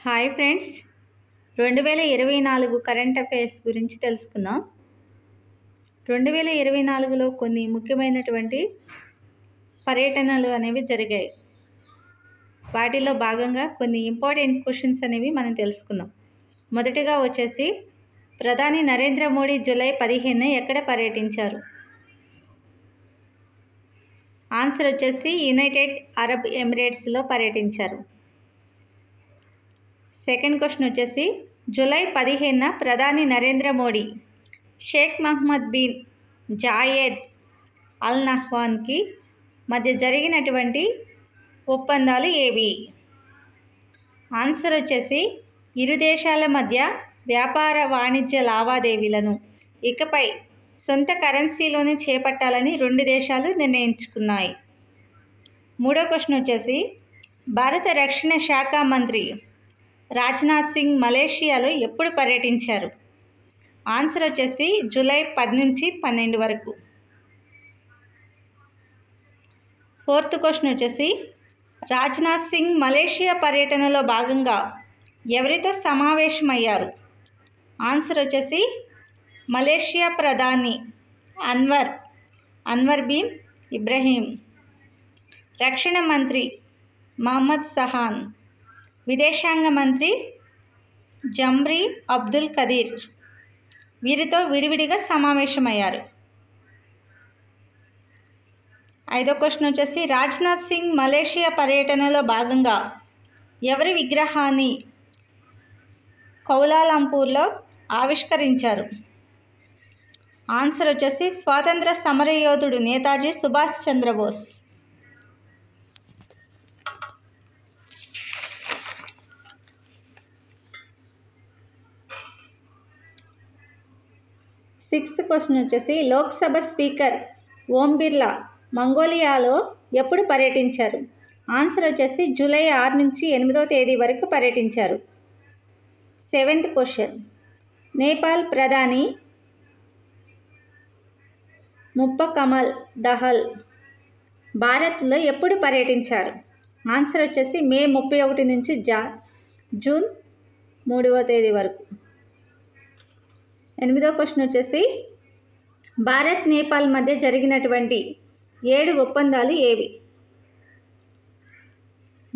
Hi friends, 2024 current affairs గురించి తెలుసుకుందాం. 2024లో కొన్ని ముఖ్యమైనటువంటి పర్యటనలు అనేవి జరిగాయి. వాటిలో భాగంగా కొన్ని ఇంపార్టెంట్ క్వశ్చన్స్ అనేవి మనం తెలుసుకుందాం. మొదటిగా వచ్చేసి ప్రధాని నరేంద్ర మోడీ జూలై 15న ఎక్కడ పర్యటించారు? ఆన్సర్ వచ్చేసి యునైటెడ్ అరబ్ ఎమిరేట్స్లో పర్యటించారు. సెకండ్ క్వశ్చన్ వచ్చేసి జూలై 15న ప్రధాని Narendra Modi Sheikh Mohammed bin Zayed Al నహ్యాన్కి మధ్య జరిగినటువంటి ఒప్పందాలు ఏవి? ఆన్సర్ వచ్చేసి ఇరు దేశాల మధ్య వ్యాపార వాణిజ్య లావాదేవీలను ఇకపై సొంత కరెన్సీలోనే చేపట్టాలని రెండు దేశాలు నిర్ణయించుకున్నాయి. మూడో క్వశ్చన్ వచ్చేసి భారత రక్షణ శాఖ మంత్రి రాజ్నాథ్ సింగ్ మలేషియాలో ఎప్పుడు పర్యటించారు? ఆన్సర్ వచ్చేసి జూలై 10 నుంచి 12 వరకు. ఫోర్త్ క్వశ్చన్ వచ్చేసి రాజ్నాథ్ సింగ్ మలేషియా పర్యటనలో భాగంగా ఎవరితో సమావేశమయ్యారు? ఆన్సర్ వచ్చేసి మలేషియా ప్రధాని అన్వర్ బిన్ ఇబ్రహీం, రక్షణ మంత్రి మహమ్మద్ సహాన్, విదేశాంగ మంత్రి జమ్రీ అబ్దుల్ ఖదీర్ వీరితో విడివిడిగా సమావేశమయ్యారు. ఐదో క్వశ్చన్ వచ్చేసి రాజ్నాథ్ సింగ్ మలేషియా పర్యటనలో భాగంగా ఎవరి విగ్రహాన్ని కౌలాలంపూర్లో ఆవిష్కరించారు? ఆన్సర్ వచ్చేసి స్వాతంత్ర సమరయోధుడు నేతాజీ సుభాష్ చంద్రబోస్. సిక్స్త్ క్వశ్చన్ వచ్చేసి లోక్సభ స్పీకర్ ఓం బిర్లా మంగోలియాలో ఎప్పుడు పర్యటించారు? ఆన్సర్ వచ్చేసి జూలై 6 నుంచి 8వ తేదీ వరకు పర్యటించారు. సెవెంత్ క్వశ్చన్ నేపాల్ ప్రధాని ముప్పకమల్ దహల్ భారత్లో ఎప్పుడు పర్యటించారు? ఆన్సర్ వచ్చేసి మే 31 నుంచి జూన్ 3వ తేదీ వరకు. 8వ క్వశ్చన్ వచ్చేసి భారత్ నేపాల్ మధ్య జరిగినటువంటి 7 ఒప్పందాలు ఏవి?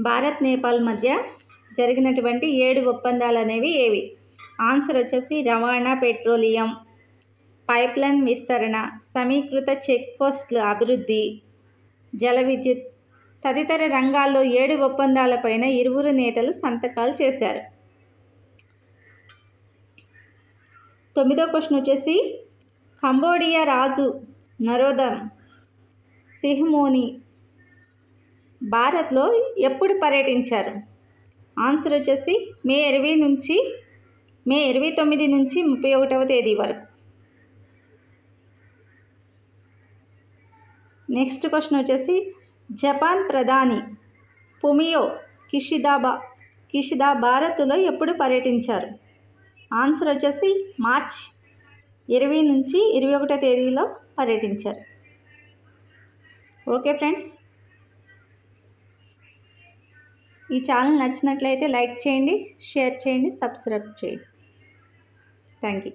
భారత్ నేపాల్ మధ్య జరిగినటువంటి 7 ఒప్పందాలు అనేవి ఏవి? ఆన్సర్ వచ్చేసి రవాణా, పెట్రోలియం, పైప్లైన్ విస్తరణ, సమీకృత చెక్ పోస్టుల అభివృద్ధి, జల విద్యుత్ తదితర రంగాల్లో 7 ఒప్పందాలపైన ఇరువురు నేతలు సంతకాలు చేశారు. 9వ క్వశ్చన్ వచ్చేసి కంబోడియా రాజు నరోదమ్ సిహమోని భారత్లో ఎప్పుడు పర్యటించారు? ఆన్సర్ వచ్చేసి మే 29 నుంచి 31వ తేదీ వరకు. నెక్స్ట్ క్వశ్చన్ వచ్చేసి జపాన్ ప్రధాని ఫుమియో కిషిదా భారత్లో ఎప్పుడు పర్యటించారు? ఆన్సర్ వచ్చేసి మార్చ్ 20 నుంచి 21వ తేదీలో పర్యటించారు. ఓకే ఫ్రెండ్స్, ఈ ఛానల్ నచ్చినట్లయితే లైక్ చేయండి, షేర్ చేయండి, సబ్స్క్రైబ్ చేయండి. Thank you.